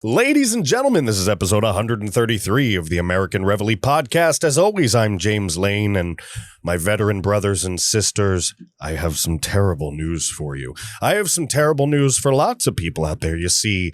Ladies and gentlemen, this is episode 133 of the American Reveille Podcast. As always, I'm James Lane, and my veteran brothers and sisters, I have some terrible news for you. I have some terrible news for lots of people out there. You see,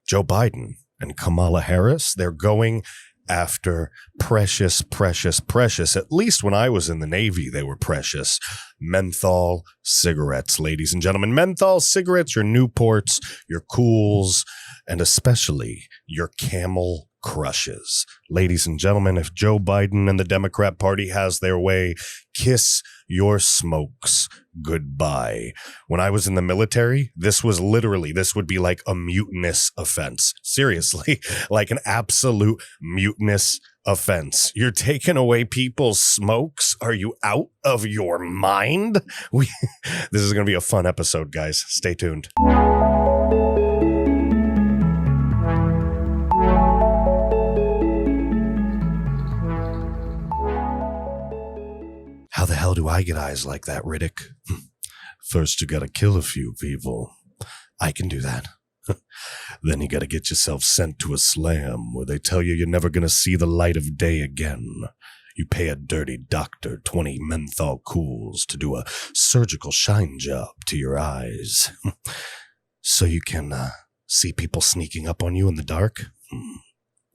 Joe Biden and Kamala Harris, they're going after precious, at least when I was in the Navy, they were precious, menthol cigarettes, ladies and gentlemen. Menthol cigarettes, your Newports, your Cools, and especially your Camel crushes. Ladies and gentlemen, if Joe Biden and the Democrat Party has their way, kiss your smokes goodbye. When I was in the military, this would be like a mutinous offense. Seriously, like an absolute mutinous offense. You're taking away people's smokes? Are you out of your mind? This is going to be a fun episode, guys. Stay tuned. How the hell do I get eyes like that, Riddick? First, you gotta kill a few people. I can do that. Then you gotta get yourself sent to a slam where they tell you you're never gonna see the light of day again. You pay a dirty doctor 20 menthol cools to do a surgical shine job to your eyes. So you can see people sneaking up on you in the dark?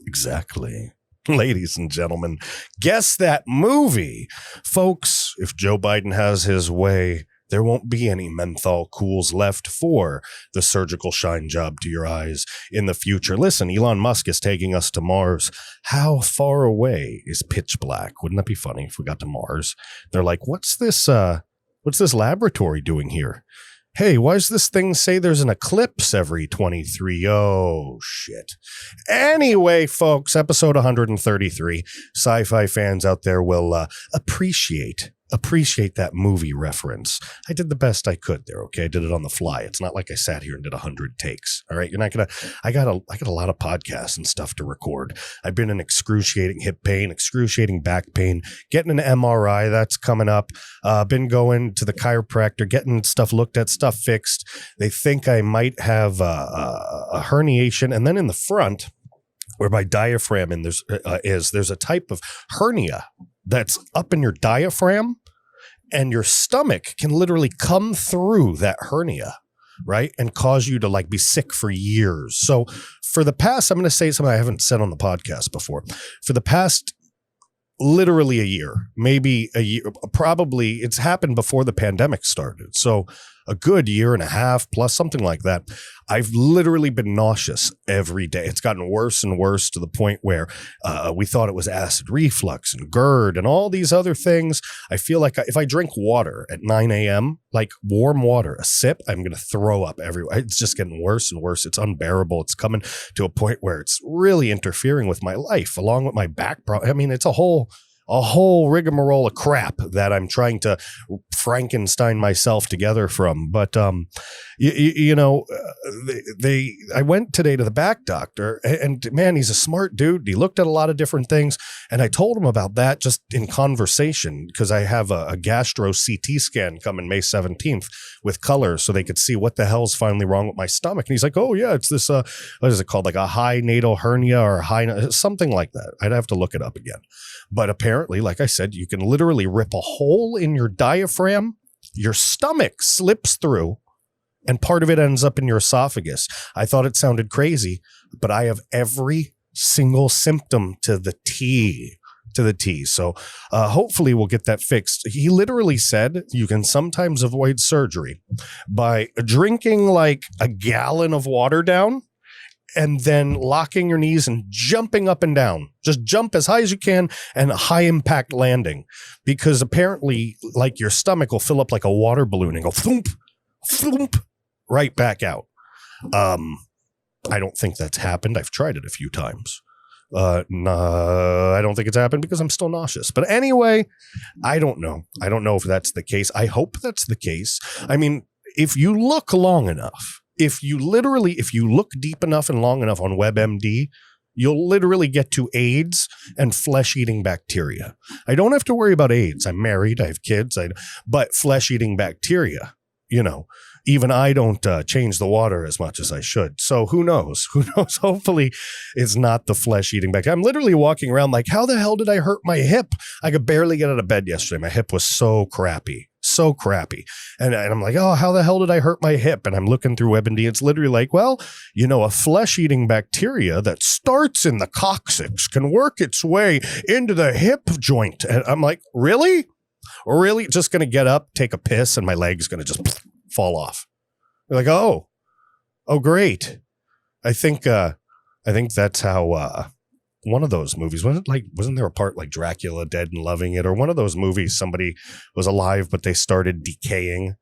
Exactly. Ladies and gentlemen, guess that movie. Folks, if Joe Biden has his way, there won't be any menthol cools left for the surgical shine job to your eyes in the future. Listen, Elon Musk is taking us to Mars. How far away is pitch black? Wouldn't that be funny if we got to Mars? They're like, what's this laboratory doing here? Hey, why does this thing say there's an eclipse every 23? Oh, shit. Anyway, folks, episode 133. Sci-fi fans out there will appreciate that movie reference. I did the best I could there, okay? I did it on the fly. It's not like I sat here and did 100 takes, all right? You're not gonna, I got a lot of podcasts and stuff to record. I've been in excruciating hip pain, excruciating back pain, getting an MRI, that's coming up. Been going to the chiropractor, getting stuff looked at, stuff fixed. They think I might have a herniation. And then in the front, where my diaphragm there's a type of hernia that's up in your diaphragm, and your stomach can literally come through that hernia, right? And cause you to like be sick for years. So for the past, I'm going to say something I haven't said on the podcast before. For the past literally a year, maybe a year, probably it's happened before the pandemic started. So a good year and a half plus, something like that. I've literally been nauseous every day. It's gotten worse and worse to the point where we thought it was acid reflux and GERD and all these other things. I feel like if I drink water at 9 a.m., like warm water, a sip, I'm going to throw up everywhere. It's just getting worse and worse. It's unbearable. It's coming to a point where it's really interfering with my life, along with my back problem. I mean, it's a whole rigmarole of crap that I'm trying to Frankenstein myself together from. But, I went today to the back doctor, and man, he's a smart dude. He looked at a lot of different things, and I told him about that just in conversation because I have a gastro CT scan coming May 17th with color so they could see what the hell's finally wrong with my stomach. And he's like, oh yeah, it's this, what is it called? Like a high natal hernia or something like that. I'd have to look it up again. But apparently, like I said, you can literally rip a hole in your diaphragm, your stomach slips through, and part of it ends up in your esophagus. I thought it sounded crazy, but I have every single symptom to the T. So hopefully we'll get that fixed. He literally said you can sometimes avoid surgery by drinking like a gallon of water down and then locking your knees and jumping up and down. Just jump as high as you can and a high impact landing, because apparently like your stomach will fill up like a water balloon and go thump, thump, right back out. I don't think that's happened. I've tried it a few times. No, I don't think it's happened because I'm still nauseous. But anyway, I don't know. I don't know if that's the case. I hope that's the case. I mean, if you look long enough, if you look deep enough and long enough on WebMD, you'll literally get to AIDS and flesh-eating bacteria. I don't have to worry about AIDS. I'm married. I have kids. But flesh-eating bacteria, even I don't change the water as much as I should. So who knows? Who knows? Hopefully it's not the flesh-eating bacteria. I'm literally walking around like, how the hell did I hurt my hip? I could barely get out of bed yesterday. My hip was so crappy. So crappy. And I'm like, oh, how the hell did I hurt my hip? And I'm looking through WebMD. It's literally like, well, a flesh-eating bacteria that starts in the coccyx can work its way into the hip joint. And I'm like, really? Really? Just going to get up, take a piss, and my leg's going to just fall off. They're like, oh, great. I think that's how one of those movies, wasn't there a part like Dracula Dead and Loving It, or one of those movies somebody was alive but they started decaying?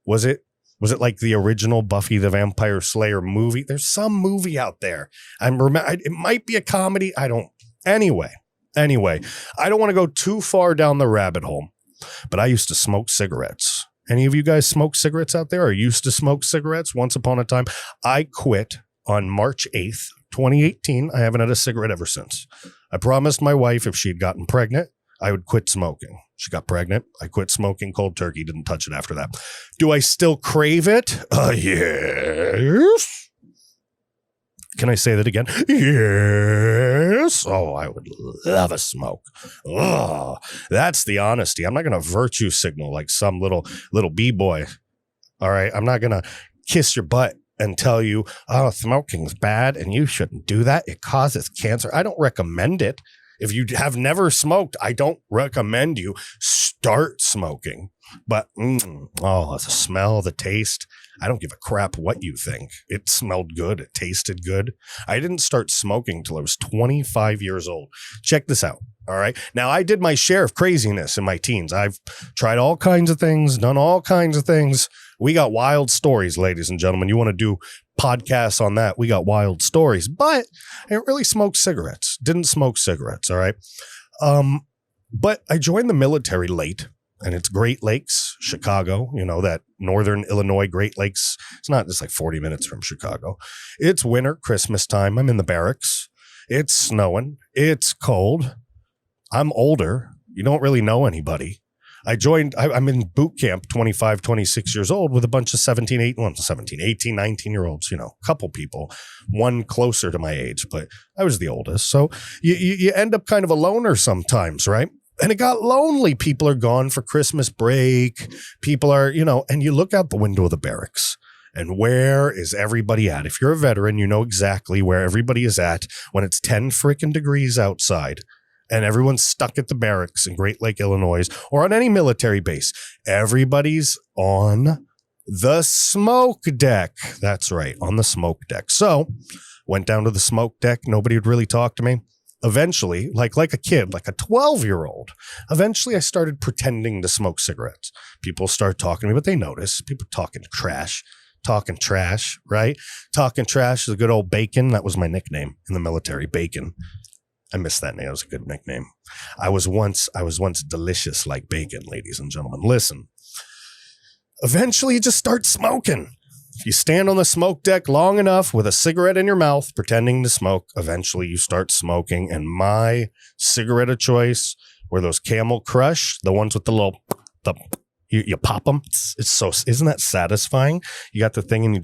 Was it like the original Buffy the Vampire Slayer movie? There's some movie out there. It might be a comedy. Anyway, I don't want to go too far down the rabbit hole, but I used to smoke cigarettes. Any of you guys smoke cigarettes out there or used to smoke cigarettes once upon a time? I quit on March 8th, 2018. I haven't had a cigarette ever since. I promised my wife if she'd gotten pregnant, I would quit smoking. She got pregnant. I quit smoking cold turkey, didn't touch it after that. Do I still crave it? Yes. Can I say that again? Yes. Oh, I would love a smoke. Oh, that's the honesty. I'm not going to virtue signal like some little b-boy. All right. I'm not going to kiss your butt and tell you, oh, smoking's bad and you shouldn't do that. It causes cancer. I don't recommend it. If you have never smoked, I don't recommend you start smoking. But, the smell, the taste, I don't give a crap what you think. It smelled good. It tasted good. I didn't start smoking till I was 25 years old. Check this out. All right. Now, I did my share of craziness in my teens. I've tried all kinds of things, done all kinds of things. We got wild stories, ladies and gentlemen. You want to do podcasts on that? We got wild stories, but I didn't really smoke cigarettes. Didn't smoke cigarettes. All right. But I joined the military late. And it's Great Lakes, Chicago, that northern Illinois Great Lakes. It's like 40 minutes from Chicago. It's winter, Christmas time. I'm in the barracks. It's snowing. It's cold. I'm older. You don't really know anybody. I'm in boot camp, 25, 26 years old with a bunch of 18, 19-year-olds, a couple people, one closer to my age, but I was the oldest. So you end up kind of a loner sometimes, right? And it got lonely. People are gone for Christmas break. People are, and you look out the window of the barracks and where is everybody at? If you're a veteran, you know exactly where everybody is at when it's 10 freaking degrees outside and everyone's stuck at the barracks in Great Lake, Illinois, or on any military base. Everybody's on the smoke deck. That's right, on the smoke deck. So went down to the smoke deck. Nobody would really talk to me. Eventually, like a kid, like a 12-year-old, eventually I started pretending to smoke cigarettes. People start talking to me, but they notice. People talking trash, right? Talking trash is a good old Bacon. That was my nickname in the military, Bacon. I miss that name. It was a good nickname. I was once delicious like bacon, ladies and gentlemen. Listen, eventually you just start smoking. If you stand on the smoke deck long enough with a cigarette in your mouth, pretending to smoke, eventually you start smoking. And my cigarette of choice were those Camel Crush, the ones with the little, you pop them. Isn't that satisfying? You got the thing and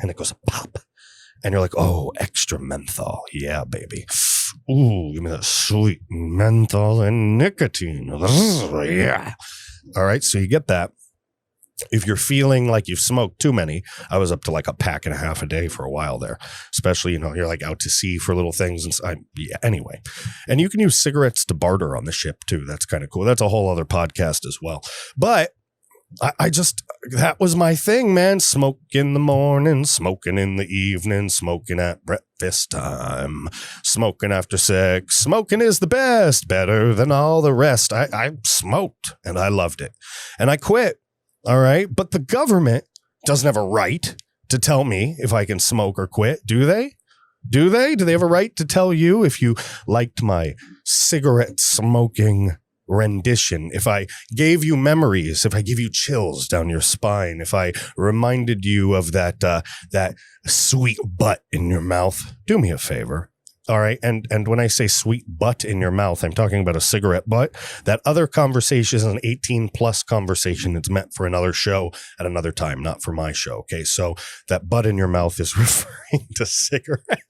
and it goes pop. And you're like, oh, extra menthol. Yeah, baby. Ooh, give me that sweet menthol and nicotine. Yeah. All right. So you get that. If you're feeling like you've smoked too many, I was up to like a pack and a half a day for a while there, especially, you're like out to sea for little things. And anyway, and you can use cigarettes to barter on the ship too. That's kind of cool. That's a whole other podcast as well. But that was my thing, man. Smoke in the morning, smoking in the evening, smoking at breakfast time, smoking after sex. Smoking is the best, better than all the rest. I smoked and I loved it and I quit. All right. But the government doesn't have a right to tell me if I can smoke or quit. Do they? Do they have a right to tell you if you liked my cigarette smoking rendition? If I gave you memories, if I give you chills down your spine, if I reminded you of that sweet butt in your mouth, do me a favor. All right. And when I say sweet butt in your mouth, I'm talking about a cigarette butt. That other conversation is an 18 plus conversation. It's meant for another show at another time, not for my show. Okay. So that butt in your mouth is referring to cigarette.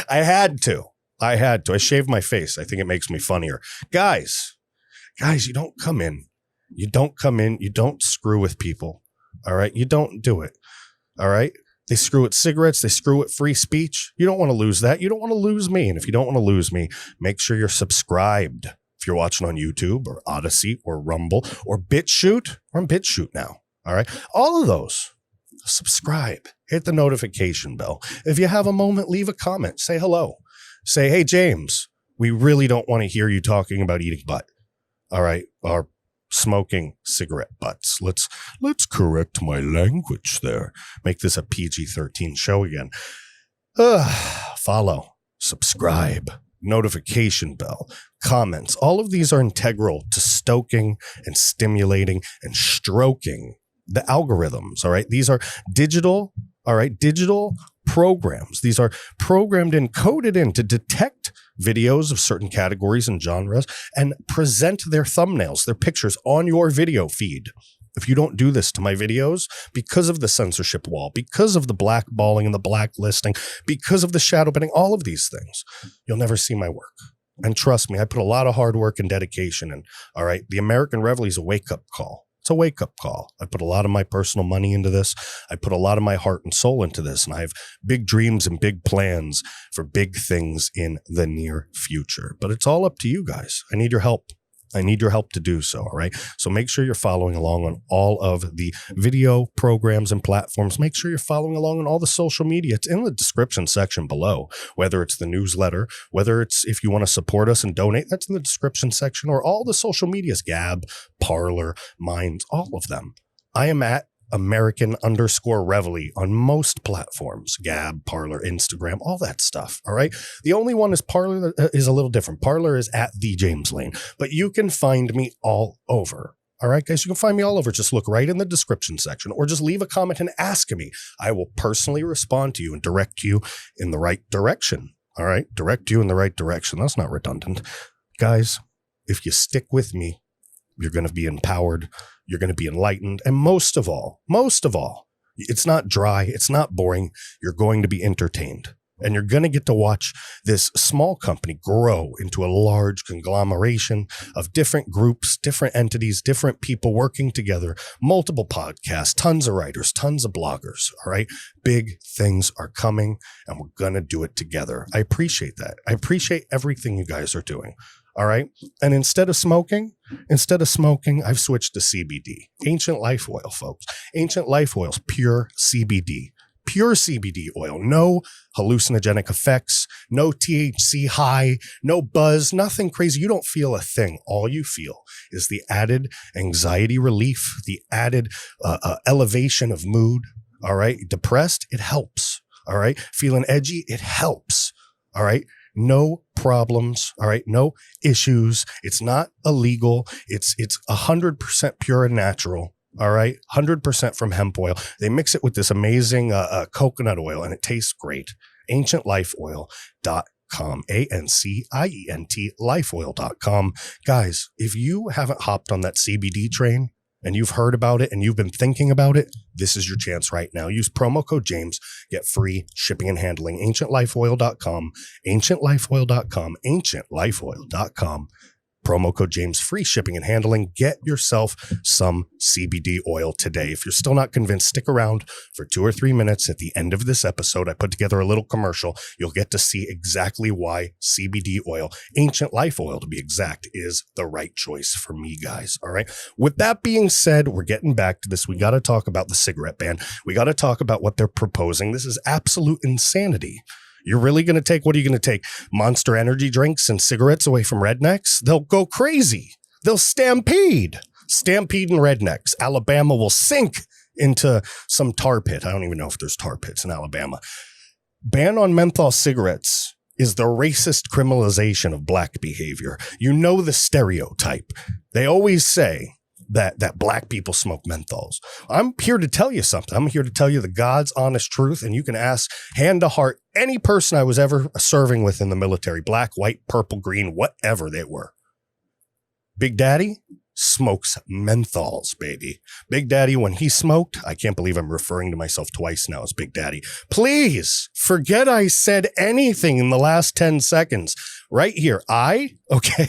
I had to. I shaved my face. I think it makes me funnier. Guys, you don't come in. You don't screw with people. All right. You don't do it. All right. They screw at cigarettes. They screw at free speech. You don't want to lose that. You don't want to lose me. And if you don't want to lose me, make sure you're subscribed. If you're watching on YouTube or Odyssey or Rumble or BitChute, we're on BitChute now. All right. All of those. Subscribe. Hit the notification bell. If you have a moment, leave a comment. Say hello. Say, hey, James, we really don't want to hear you talking about eating butt. All right. Or smoking cigarette butts. Let's correct my language there. Make this a PG-13 show again. Follow, subscribe, notification bell, comments. All of these are integral to stoking and stimulating and stroking the algorithms. All right. These are digital. All right. Digital programs. These are programmed and coded in to detect videos of certain categories and genres and present their thumbnails, their pictures on your video feed. If you don't do this to my videos, because of the censorship wall, because of the blackballing and the blacklisting, because of the shadow banning, all of these things, you'll never see my work. And trust me, I put a lot of hard work and dedication in. All right. The American Reveille is a wake-up call. It's a wake-up call. I put a lot of my personal money into this. I put a lot of my heart and soul into this. And I have big dreams and big plans for big things in the near future. But it's all up to you guys. I need your help. I need your help to do so, all right? So make sure you're following along on all of the video programs and platforms. Make sure you're following along on all the social media. It's in the description section below, whether it's the newsletter, whether it's if you want to support us and donate, that's in the description section, or all the social medias, Gab, Parler, Minds, all of them. I am at American_Reveille on most platforms, Gab, Parler, Instagram, all that stuff. All right. The only one is Parler is a little different. Parler is at the James Lane, but you can find me all over. All right, guys, you can find me all over. Just look right in the description section or just leave a comment and ask me. I will personally respond to you and direct you in the right direction. All right. Direct you in the right direction. That's not redundant. Guys, if you stick with me, you're going to be empowered. You're going to be enlightened. And most of all, it's not dry. It's not boring. You're going to be entertained. And you're going to get to watch this small company grow into a large conglomeration of different groups, different entities, different people working together, multiple podcasts, tons of writers, tons of bloggers. All right. Big things are coming and we're going to do it together. I appreciate that. I appreciate everything you guys are doing. All right. And instead of smoking, I've switched to CBD, ancient life oil, folks. Ancient life oils, pure CBD oil, no hallucinogenic effects, no THC high, no buzz, nothing crazy. You don't feel a thing. All you feel is the added anxiety relief, the added elevation of mood. All right. Depressed, it helps. All right. Feeling edgy, it helps. All right. No problems. All right. No issues. It's not illegal. It's 100% pure and natural. All right. 100% from hemp oil. They mix it with this amazing coconut oil and it tastes great. AncientLifeOil.com. ANCIENT lifeoil.com. Guys, if you haven't hopped on that CBD train and you've heard about it and you've been thinking about it, this is your chance right now. Use promo code James, get free shipping and handling. AncientLifeOil.com, AncientLifeOil.com, AncientLifeOil.com. Promo code James, free shipping and handling. Get yourself some CBD oil today. If you're still not convinced, stick around for 2 or 3 minutes. At the end of this episode, I put together a little commercial. You'll get to see exactly why CBD oil, Ancient Life Oil to be exact, is the right choice for me, guys. All right. With that being said, we're getting back to this. We got to talk about the cigarette ban. We got to talk about what they're proposing. This is absolute insanity. You're really going to take, what are you going to take? Monster energy drinks and cigarettes away from rednecks? They'll go crazy. They'll stampede and rednecks. Alabama will sink into some tar pit. I don't even know if there's tar pits in Alabama. Ban on menthol cigarettes is the racist criminalization of black behavior. You know the stereotype. They always say, that black people smoke menthols. I'm here to tell you something. I'm here to tell you the God's honest truth, and you can ask hand to heart any person I was ever serving with in the military, black, white, purple, green, whatever they were. Big Daddy smokes menthols, baby. Big Daddy, when he smoked, I can't believe I'm referring to myself twice now as Big Daddy. Please forget I said anything in the last 10 seconds. Right here, okay,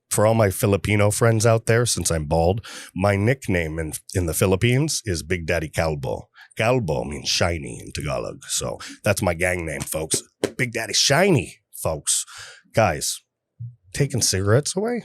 for all my Filipino friends out there, since I'm bald, my nickname in the Philippines is Big Daddy Calbo. Calbo means shiny in Tagalog. So that's my gang name, folks. Big Daddy Shiny, folks. Guys, taking cigarettes away?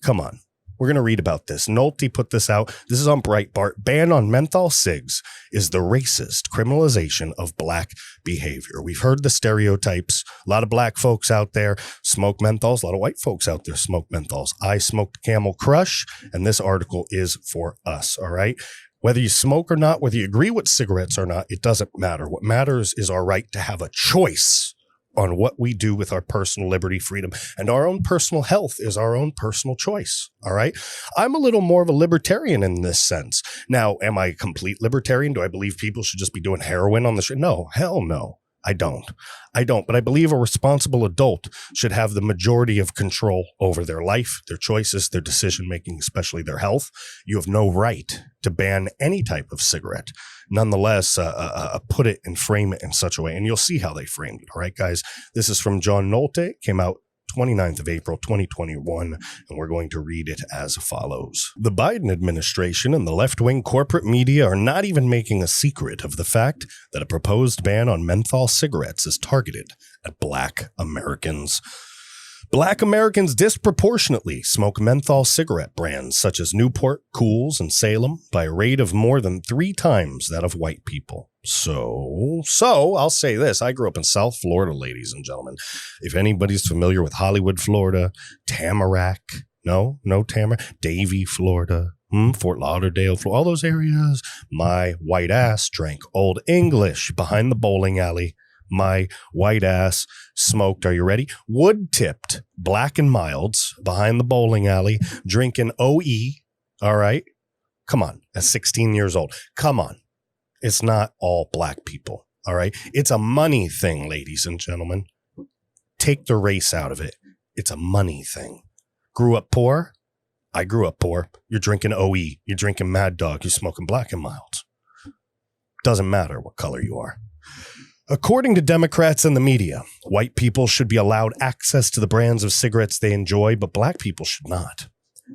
Come on. We're going to read about this. Nolte put this out. This is on Breitbart. Ban on menthol cigs is the racist criminalization of black behavior. We've heard the stereotypes. A lot of black folks out there smoke menthols. A lot of white folks out there smoke menthols. I smoked Camel Crush, and this article is for us, all right? Whether you smoke or not, whether you agree with cigarettes or not, it doesn't matter. What matters is our right to have a choice on what we do with our personal liberty, freedom, and our own personal health is our own personal choice. All right. I'm a little more of a libertarian in this sense. Now, am I a complete libertarian? Do I believe people should just be doing heroin on the street? No, hell no. I don't. But I believe a responsible adult should have the majority of control over their life, their choices, their decision-making, especially their health. You have no right to ban any type of cigarette. Nonetheless, put it and frame it in such a way. And you'll see how they framed it. All right, guys, this is from John Nolte. Came out 29th of April, 2021, and we're going to read it as follows. The Biden administration and the left-wing corporate media are not even making a secret of the fact that a proposed ban on menthol cigarettes is targeted at Black Americans. Black Americans disproportionately smoke menthol cigarette brands such as Newport, Cools, and Salem by a rate of more than 3 times that of white people. So I'll say this. I grew up in South Florida, ladies and gentlemen. If anybody's familiar with Hollywood, Florida, Tamarack, no Tamarack, Davie, Florida, Fort Lauderdale, Florida, all those areas, my white ass drank Old English behind the bowling alley. My white ass smoked, are you ready? Wood-tipped Black and Milds behind the bowling alley, drinking OE, all right? Come on, at 16 years old. Come on. It's not all black people, all right? It's a money thing, ladies and gentlemen. Take the race out of it. It's a money thing. Grew up poor? I grew up poor. You're drinking OE. You're drinking Mad Dog. You're smoking Black and Milds. Doesn't matter what color you are. According to Democrats and the media, white people should be allowed access to the brands of cigarettes they enjoy, but black people should not.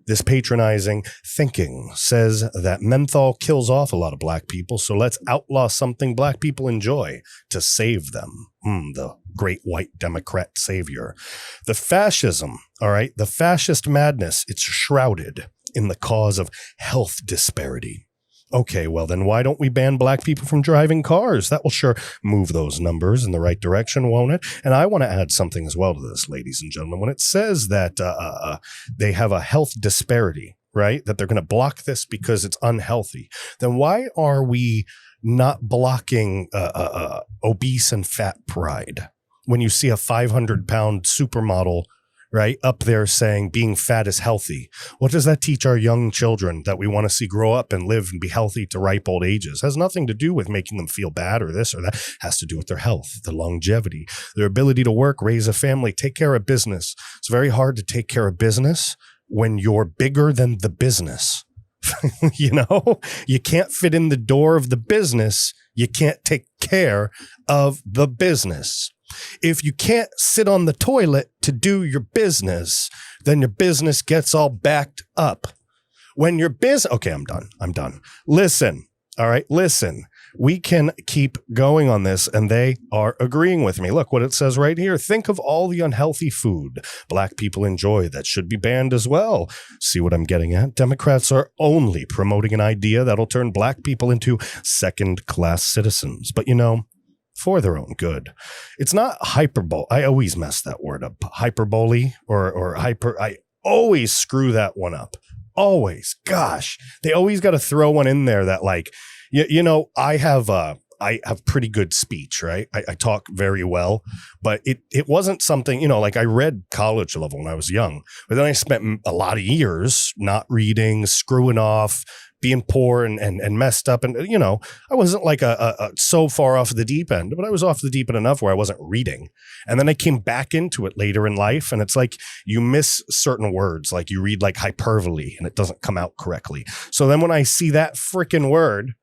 This patronizing thinking says that menthol kills off a lot of black people, so let's outlaw something black people enjoy to save them. The great white Democrat savior. The fascism, all right, the fascist madness, it's shrouded in the cause of health disparity. Okay, well then why don't we ban black people from driving cars? That will sure move those numbers in the right direction, won't it? And I want to add something as well to this, ladies and gentlemen. When it says that they have a health disparity, right, that they're going to block this because it's unhealthy, then why are we not blocking obese and fat pride? When you see a 500-pound supermodel, right, up there saying being fat is healthy. What does that teach our young children that we want to see grow up and live and be healthy to ripe old ages? It has nothing to do with making them feel bad or this or that. It has to do with their health, the longevity, their ability to work, raise a family, take care of business. It's very hard to take care of business when you're bigger than the business. You know, you can't fit in the door of the business. You can't take care of the business. If you can't sit on the toilet to do your business, then your business gets all backed up. When your business, okay, I'm done. Listen, all right, listen. We can keep going on this, and they are agreeing with me. Look what it says right here. Think of all the unhealthy food black people enjoy that should be banned as well. See what I'm getting at? Democrats are only promoting an idea that'll turn black people into second-class citizens. But, you know, for their own good. It's not hyperbole. I always mess that word up. Hyperbole or hyper. I always screw that one up. Always. Gosh, they always got to throw one in there that like, you know, I have I have pretty good speech, right? I talk very well, but it wasn't something, like I read college level when I was young, but then I spent a lot of years not reading, screwing off, being poor and messed up. And, I wasn't like a so far off the deep end, but I was off the deep end enough where I wasn't reading. And then I came back into it later in life. And it's like you miss certain words, like you read like hyperbole and it doesn't come out correctly. So then when I see that freaking word,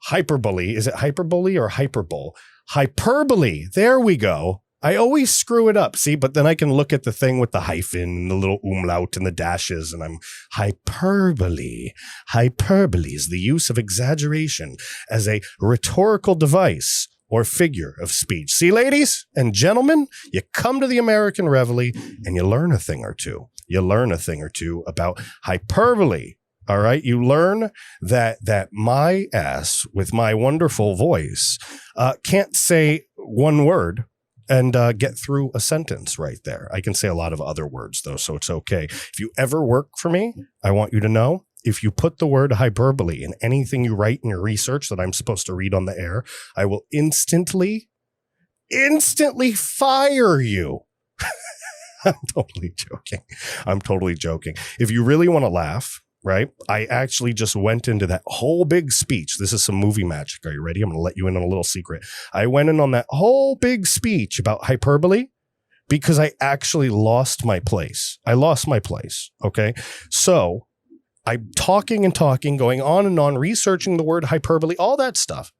hyperbole, is it hyperbole or hyperbole? Hyperbole. There we go. I always screw it up. See, but then I can look at the thing with the hyphen and the little umlaut and the dashes and I'm hyperbole. Hyperbole is the use of exaggeration as a rhetorical device or figure of speech. See, ladies and gentlemen, you come to the American Reveille and you learn a thing or two. You learn a thing or two about hyperbole. All right. You learn that my ass with my wonderful voice can't say one word and get through a sentence right there. I can say a lot of other words, though, so it's okay. If you ever work for me, I want you to know, if you put the word hyperbole in anything you write in your research that I'm supposed to read on the air, I will instantly fire you. I'm totally joking. If you really want to laugh, right? I actually just went into that whole big speech. This is some movie magic. Are you ready? I'm going to let you in on a little secret. I went in on that whole big speech about hyperbole because I actually lost my place. Okay. So I'm talking, going on and on, researching the word hyperbole, all that stuff.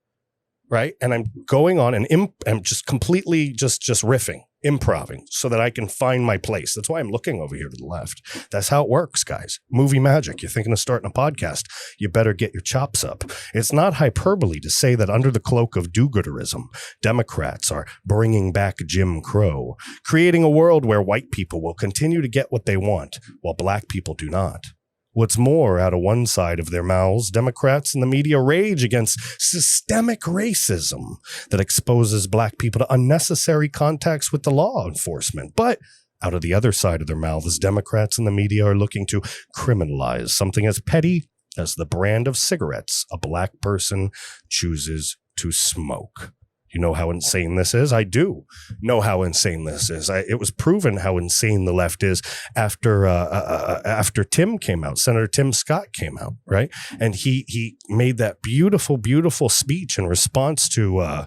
Right. And I'm going on and I'm just completely just riffing, improving so that I can find my place. That's why I'm looking over here to the left. That's how it works, guys. Movie magic. You're thinking of starting a podcast. You better get your chops up. It's not hyperbole to say that under the cloak of do-gooderism, Democrats are bringing back Jim Crow, creating a world where white people will continue to get what they want while black people do not. What's more, out of one side of their mouths, Democrats and the media rage against systemic racism that exposes black people to unnecessary contacts with the law enforcement. But out of the other side of their mouths, Democrats and the media are looking to criminalize something as petty as the brand of cigarettes a black person chooses to smoke. You know how insane this is? I do know how insane this is. It was proven how insane the left is after Tim came out. Senator Tim Scott came out, right? And he made that beautiful, beautiful speech in response to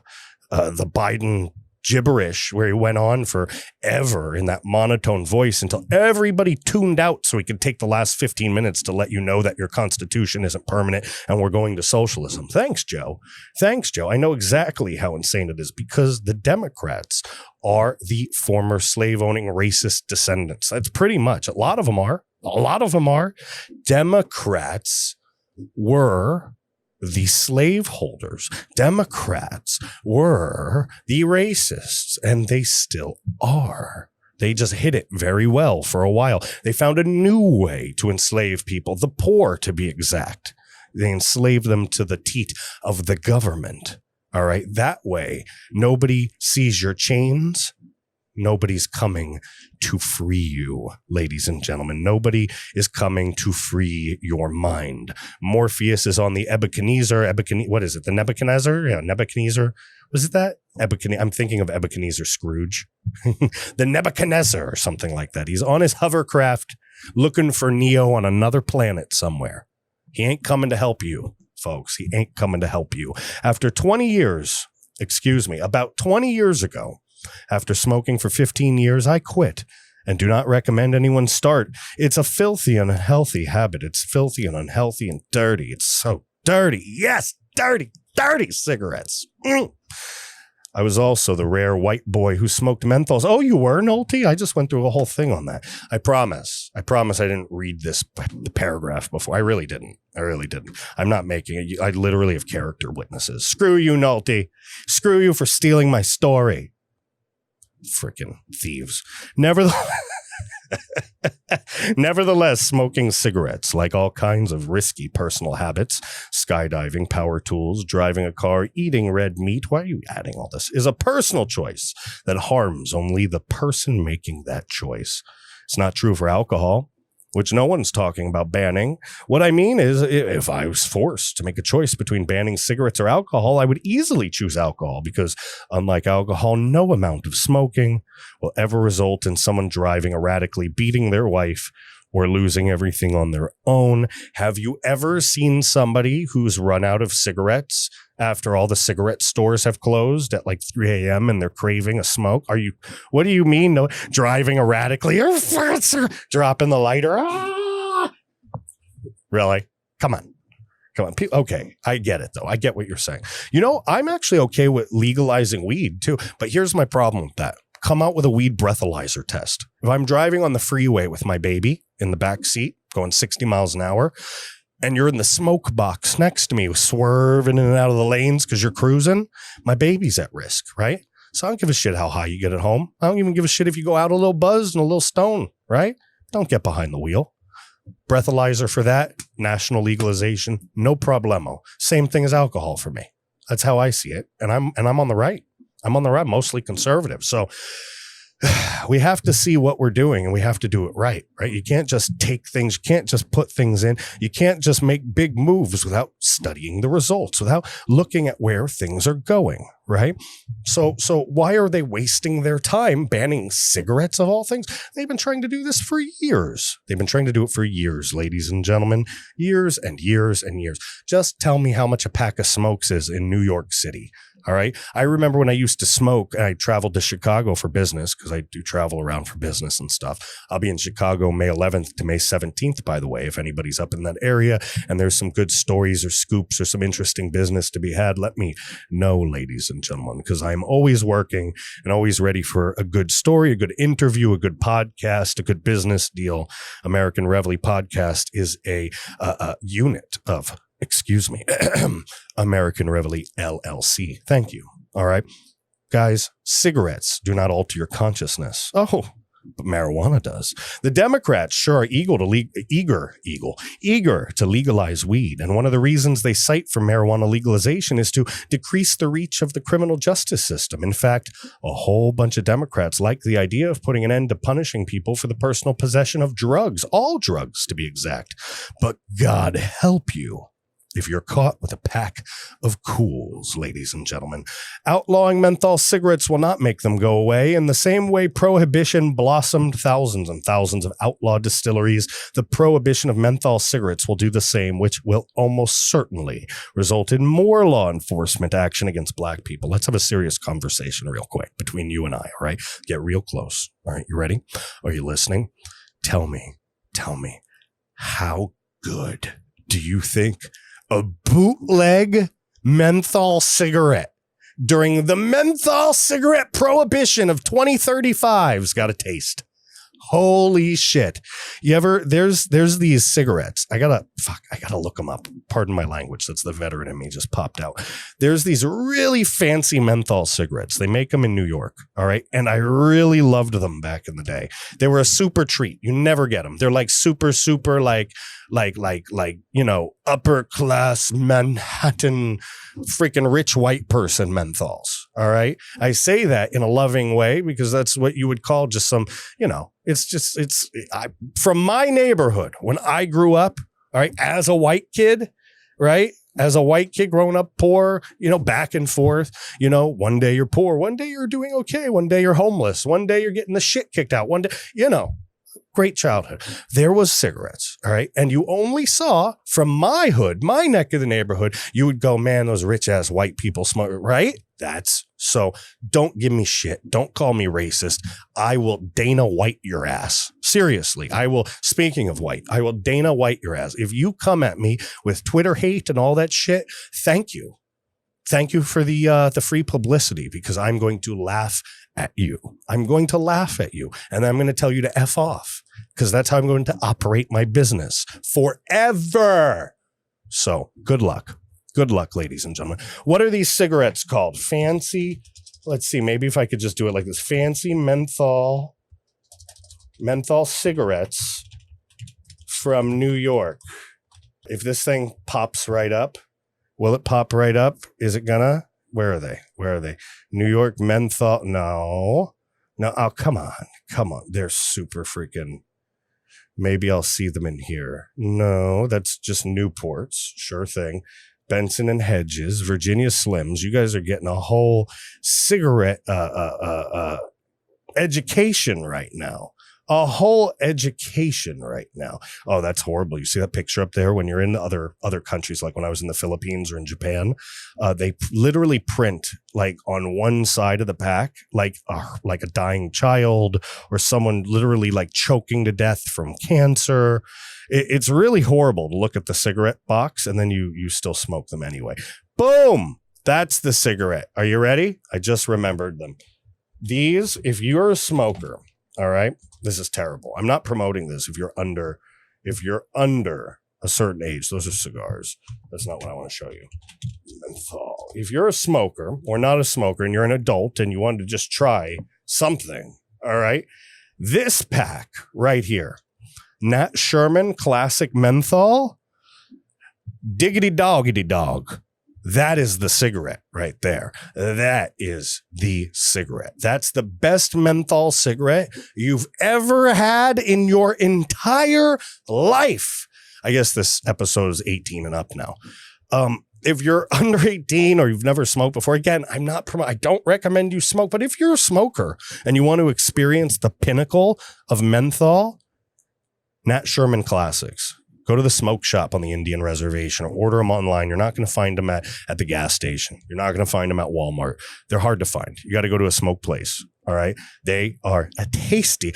the Biden gibberish where he went on forever in that monotone voice until everybody tuned out so he could take the last 15 minutes to let you know that your constitution isn't permanent and we're going to socialism. Thanks, Joe. I know exactly how insane it is because the Democrats are the former slave-owning racist descendants. That's pretty much. A lot of them are. Democrats were the slaveholders. Democrats were the racists, and they still are. They just hid it very well for a while. They found a new way to enslave people, the poor to be exact. They enslaved them to the teat of the government. All right. That way, nobody sees your chains. Nobody's coming to free you, ladies and gentlemen. Nobody is coming to free your mind. Morpheus is on the Ebenezer. What is it? The Nebuchadnezzar? Yeah, Nebuchadnezzar. Was it that? I'm thinking of Ebenezer Scrooge. The Nebuchadnezzar or something like that. He's on his hovercraft looking for Neo on another planet somewhere. He ain't coming to help you, folks. He ain't coming to help you. About 20 years ago, after smoking for 15 years, I quit and do not recommend anyone start. It's a filthy and unhealthy habit. It's filthy and unhealthy and dirty. It's so dirty. Yes, dirty cigarettes. I was also the rare white boy who smoked menthols. Oh, you were, Nolte? I just went through a whole thing on that. I promise I didn't read the paragraph before. I really didn't. I'm not making it. I literally have character witnesses. Screw you, Nolte. Screw you for stealing my story. Freaking thieves. Nevertheless, smoking cigarettes, like all kinds of risky personal habits, skydiving, power tools, driving a car, eating red meat, why are you adding all this, is a personal choice that harms only the person making that choice. It's not true for alcohol. which no one's talking about banning. What I mean is, if I was forced to make a choice between banning cigarettes or alcohol, I would easily choose alcohol because, unlike alcohol, no amount of smoking will ever result in someone driving erratically, beating their wife, or losing everything on their own. Have you ever seen somebody who's run out of cigarettes after all the cigarette stores have closed at like 3 a.m. and they're craving a smoke? What do you mean? No, driving erratically or dropping the lighter? Ah! Really? Come on. Okay, I get it, though. I get what you're saying. I'm actually okay with legalizing weed, too. But here's my problem with that. Come out with a weed breathalyzer test. If I'm driving on the freeway with my baby in the back seat, going 60 miles an hour, and you're in the smoke box next to me, swerving in and out of the lanes because you're cruising, my baby's at risk, right? So I don't give a shit how high you get at home. I don't even give a shit if you go out a little buzzed and a little stoned, right? Don't get behind the wheel. Breathalyzer for that, national legalization, no problemo. Same thing as alcohol for me. That's how I see it. And I'm on the right. I'm on the right, mostly conservative. So we have to see what we're doing and we have to do it right? You can't just take things, you can't just put things in, you can't just make big moves without studying the results, without looking at where things are going, right? So why are they wasting their time banning cigarettes of all things? They've been trying to do this for years. They've been trying to do it for years, ladies and gentlemen, years and years and years. Just tell me how much a pack of smokes is in New York City. All right. I remember when I used to smoke and I traveled to Chicago for business because I do travel around for business and stuff. I'll be in Chicago May 11th to May 17th, by the way, if anybody's up in that area and there's some good stories or scoops or some interesting business to be had, let me know, ladies and gentlemen, because I'm always working and always ready for a good story, a good interview, a good podcast, a good business deal. American Reveille Podcast is a unit of American Reveille LLC. Thank you. All right. Guys, cigarettes do not alter your consciousness. Oh, but marijuana does. The Democrats sure are eager to legalize weed. And one of the reasons they cite for marijuana legalization is to decrease the reach of the criminal justice system. In fact, a whole bunch of Democrats like the idea of putting an end to punishing people for the personal possession of drugs, all drugs to be exact. But God help you if you're caught with a pack of Cools, ladies and gentlemen. Outlawing menthol cigarettes will not make them go away. In the same way prohibition blossomed thousands and thousands of outlaw distilleries, the prohibition of menthol cigarettes will do the same, which will almost certainly result in more law enforcement action against black people. Let's have a serious conversation real quick between you and I, all right? Get real close. All right, you ready? Are you listening? Tell me, how good do you think a bootleg menthol cigarette during the menthol cigarette prohibition of 2035's got a taste? Holy shit. There's these cigarettes. I gotta look them up. Pardon my language. That's the veteran in me just popped out. There's these really fancy menthol cigarettes. They make them in New York. All right. And I really loved them back in the day. They were a super treat. You never get them. They're like super, like, upper class Manhattan freaking rich white person menthols. All right. I say that in a loving way because that's what you would call just some, from my neighborhood when I grew up. All right. As a white kid, right. As a white kid growing up poor, back and forth, one day you're poor, one day you're doing okay. One day you're homeless. One day you're getting the shit kicked out. One day, great childhood. There was cigarettes, all right? And you only saw from my hood, my neck of the neighborhood, you would go, man, those rich ass white people smoke, right? That's so don't give me shit. Don't call me racist. I will Dana White your ass. Seriously. Speaking of white, I will Dana White your ass. If you come at me with Twitter hate and all that shit, thank you. Thank you for the free publicity because I'm going to laugh at you. I'm going to laugh at you and I'm going to tell you to F off because that's how I'm going to operate my business forever. So good luck. Good luck, ladies and gentlemen. What are these cigarettes called? Fancy. Let's see. Maybe if I could just do it like this. Fancy menthol cigarettes from New York. If this thing pops right up, will it pop right up? Is it gonna? Where are they? New York menthol. No. Oh, come on. They're super freaking. Maybe I'll see them in here. No, that's just Newports. Sure thing. Benson and Hedges, Virginia Slims. You guys are getting a whole cigarette education right now. A whole education right now. Oh, that's horrible. You see that picture up there when you're in other countries, like when I was in the Philippines or in Japan, they literally print like on one side of the pack, like a dying child or someone literally like choking to death from cancer. It's really horrible to look at the cigarette box and then you still smoke them anyway. Boom. That's the cigarette. Are you ready? I just remembered them. These, if you're a smoker, all right, this is terrible. I'm not promoting this. If you're under a certain age, those are cigars. That's not what I want to show you. Menthol. If you're a smoker or not a smoker and you're an adult and you want to just try something, all right, this pack right here, Nat Sherman Classic Menthol, diggity doggity dog. That is the cigarette right there. That is the cigarette. That's the best menthol cigarette you've ever had in your entire life. I guess this episode is 18 and up now. If you're under 18 or you've never smoked before, again, I don't recommend you smoke, but if you're a smoker and you want to experience the pinnacle of menthol, Nat Sherman Classics. Go to the smoke shop on the Indian Reservation or order them online. You're not going to find them at the gas station. You're not going to find them at Walmart. They're hard to find. You got to go to a smoke place. All right. They are a tasty.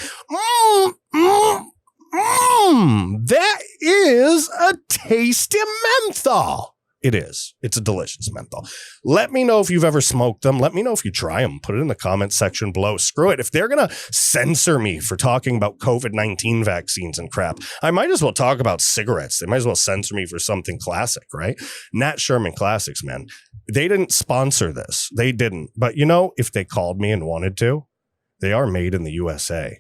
That is a tasty menthol. It is. It's a delicious menthol. Let me know if you've ever smoked them. Let me know if you try them. Put it in the comment section below. Screw it. If they're going to censor me for talking about COVID-19 vaccines and crap, I might as well talk about cigarettes. They might as well censor me for something classic, right? Nat Sherman Classics, man. They didn't sponsor this. They didn't. But you know, if they called me and wanted to, they are made in the USA.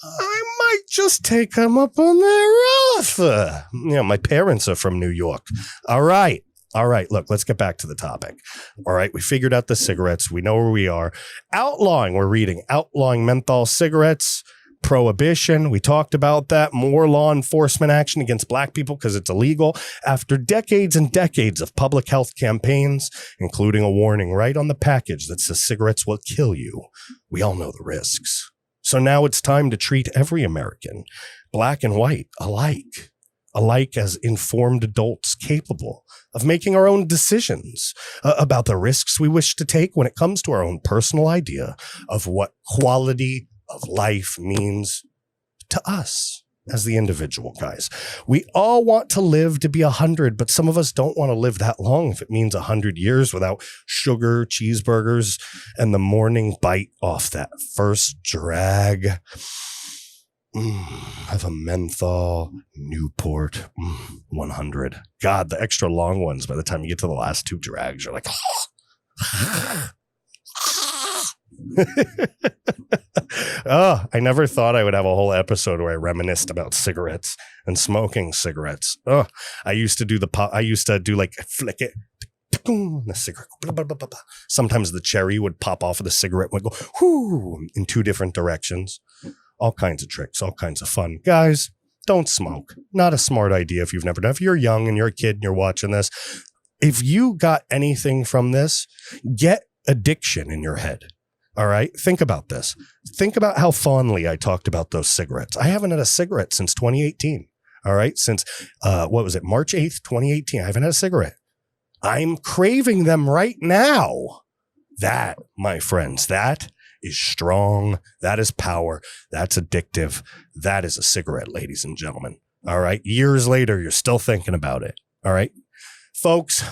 I might just take them up on their offer. My parents are from New York. All right. Look, let's get back to the topic. All right. We figured out the cigarettes. We know where we are. We're reading outlawing menthol cigarettes, prohibition. We talked about that. More law enforcement action against black people because it's illegal. After decades and decades of public health campaigns, including a warning right on the package that says cigarettes will kill you. We all know the risks. So now it's time to treat every American, black and white, alike as informed adults capable of making our own decisions about the risks we wish to take when it comes to our own personal idea of what quality of life means to us as the individual, guys. We all want to live to be 100, but some of us don't want to live that long if it means 100 years without sugar, cheeseburgers, and the morning bite off that first drag of a menthol Newport 100. God, the extra long ones, by the time you get to the last two drags, you're like, oh, I never thought I would have a whole episode where I reminisced about cigarettes and smoking cigarettes. Oh, I used to do like flick it. The cigarette. Sometimes the cherry would pop off of the cigarette and would go whoo in two different directions. All kinds of tricks, all kinds of fun. Guys, don't smoke. Not a smart idea if you've never done. If you're young and you're a kid and you're watching this, if you got anything from this, get addiction in your head. All right. Think about this. Think about how fondly I talked about those cigarettes. I haven't had a cigarette since 2018. All right. Since, March 8th, 2018. I haven't had a cigarette. I'm craving them right now. That, my friends, that is strong. That is power. That's addictive. That is a cigarette, ladies and gentlemen. All right. Years later, you're still thinking about it. All right. Folks,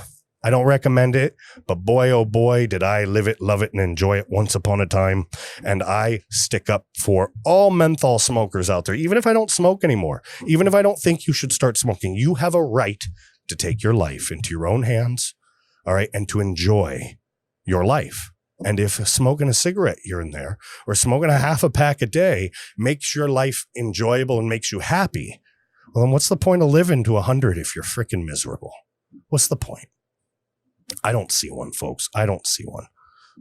I don't recommend it, but boy, oh boy, did I live it, love it, and enjoy it once upon a time. And I stick up for all menthol smokers out there. Even if I don't smoke anymore, even if I don't think you should start smoking, you have a right to take your life into your own hands, all right, and to enjoy your life. And if smoking a cigarette here and there or smoking a half a pack a day makes your life enjoyable and makes you happy, well, then what's the point of living to 100 if you're freaking miserable? What's the point? I don't see one, folks. I don't see one.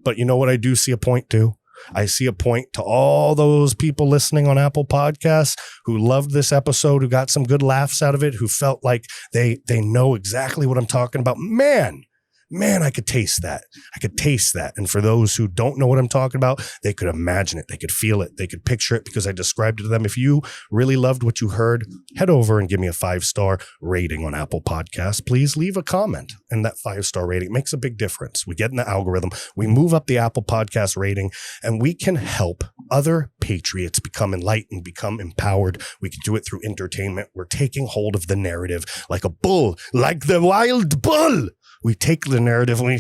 But you know what I do see a point to? I see a point to all those people listening on Apple Podcasts who loved this episode, who got some good laughs out of it, who felt like they know exactly what I'm talking about. Man, I could taste that. And for those who don't know what I'm talking about, they could imagine it. They could feel it. They could picture it because I described it to them. If you really loved what you heard, head over and give me a 5-star rating on Apple Podcasts. Please leave a comment. And that 5-star rating makes a big difference. We get in the algorithm. We move up the Apple Podcast rating, and we can help other patriots become enlightened, become empowered. We can do it through entertainment. We're taking hold of the narrative like a bull, like the wild bull. We take the narrative and we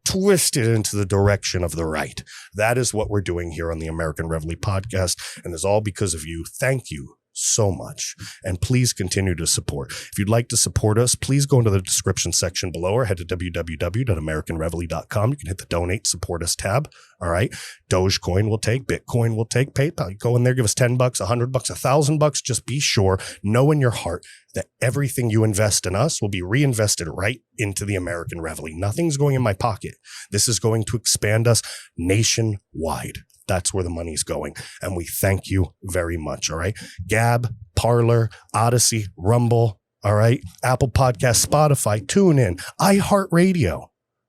twist it into the direction of the right. That is what we're doing here on the American Reveille Podcast, and it's all because of you. Thank you so much, and please continue to support. If you'd like to support us, please go into the description section below or head to www.americanreveille.com. You can hit the donate, support us tab. All right. Dogecoin will take, Bitcoin will take, PayPal. You go in there, give us $10, $100, $1,000. Just be sure, know in your heart that everything you invest in us will be reinvested right into the American Reveille. Nothing's going in my pocket. This is going to expand us nationwide. That's where the money's going. And we thank you very much. All right. Gab, Parler, Odyssey, Rumble. All right. Apple Podcast, Spotify, TuneIn, iHeartRadio.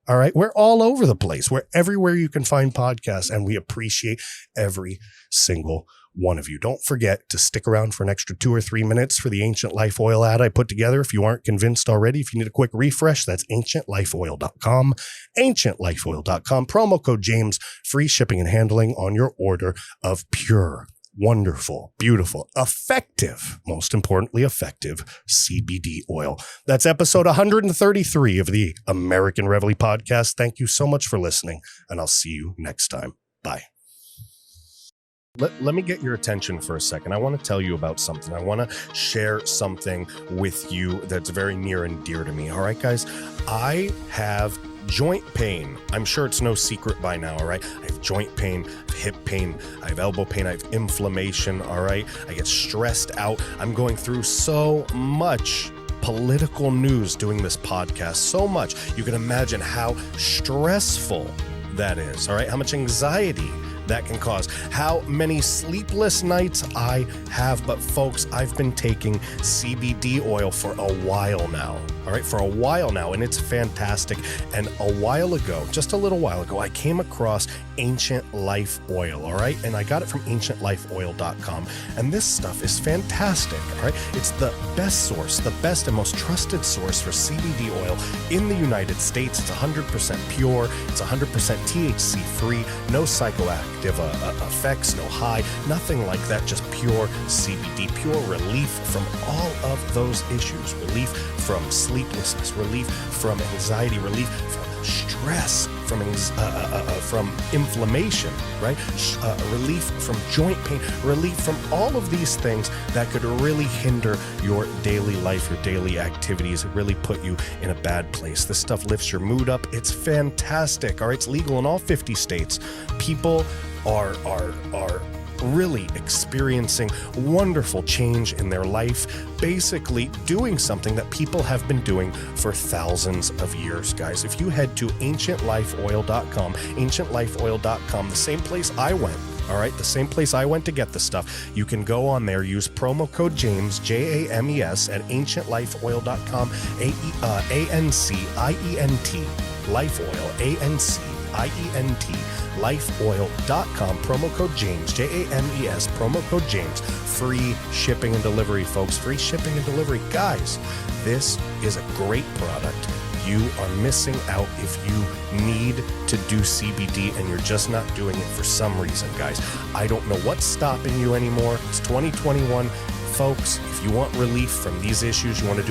All right. We're all over the place. We're everywhere you can find podcasts, and we appreciate every single one of you. Don't forget to stick around for an extra 2 or 3 minutes for the Ancient Life Oil ad I put together. If you aren't convinced already, if you need a quick refresh, that's ancientlifeoil.com, ancientlifeoil.com, promo code James, free shipping and handling on your order of pure, wonderful, beautiful, effective, most importantly, effective CBD oil. That's episode 133 of the American Reveille Podcast. Thank you so much for listening, and I'll see you next time. Bye. Let me get your attention for a second. I want to tell you about something. I want to share something with you that's very near and dear to me. All right, guys, I have joint pain. I'm sure it's no secret by now, all right? I have joint pain, hip pain, I have elbow pain, I have inflammation, all right? I get stressed out. I'm going through so much political news doing this podcast, so much. You can imagine how stressful that is, all right? How much anxiety that can cause, how many sleepless nights I have. But folks, I've been taking CBD oil for a while now. All right, for a while now, and it's fantastic. And a while ago, just a little while ago, I came across Ancient Life Oil, all right? And I got it from ancientlifeoil.com. And this stuff is fantastic, all right? It's the best source, the best and most trusted source for CBD oil in the United States. It's 100% pure. It's 100% THC free, no psychoactive effects, no high, nothing like that, just pure CBD, pure relief from all of those issues, relief from sleeplessness, relief from anxiety, relief from stress, from inflammation, right? Relief from joint pain, relief from all of these things that could really hinder your daily life, your daily activities, really put you in a bad place. This stuff lifts your mood up. It's fantastic. All right, it's legal in all 50 states. People are really experiencing wonderful change in their life, basically doing something that people have been doing for thousands of years, guys. If you head to ancientlifeoil.com, ancientlifeoil.com, the same place I went, all right, the same place I went to get the stuff, you can go on there, use promo code James, James, at ancientlifeoil.com, ANCIENT, Life Oil, ANCIENT, lifeoil.com, promo code James, James, promo code James, free shipping and delivery, folks, free shipping and delivery. Guys, this is a great product. You are missing out if you need to do CBD and you're just not doing it for some reason, guys. I don't know what's stopping you anymore. It's 2021. Folks, if you want relief from these issues, you want to do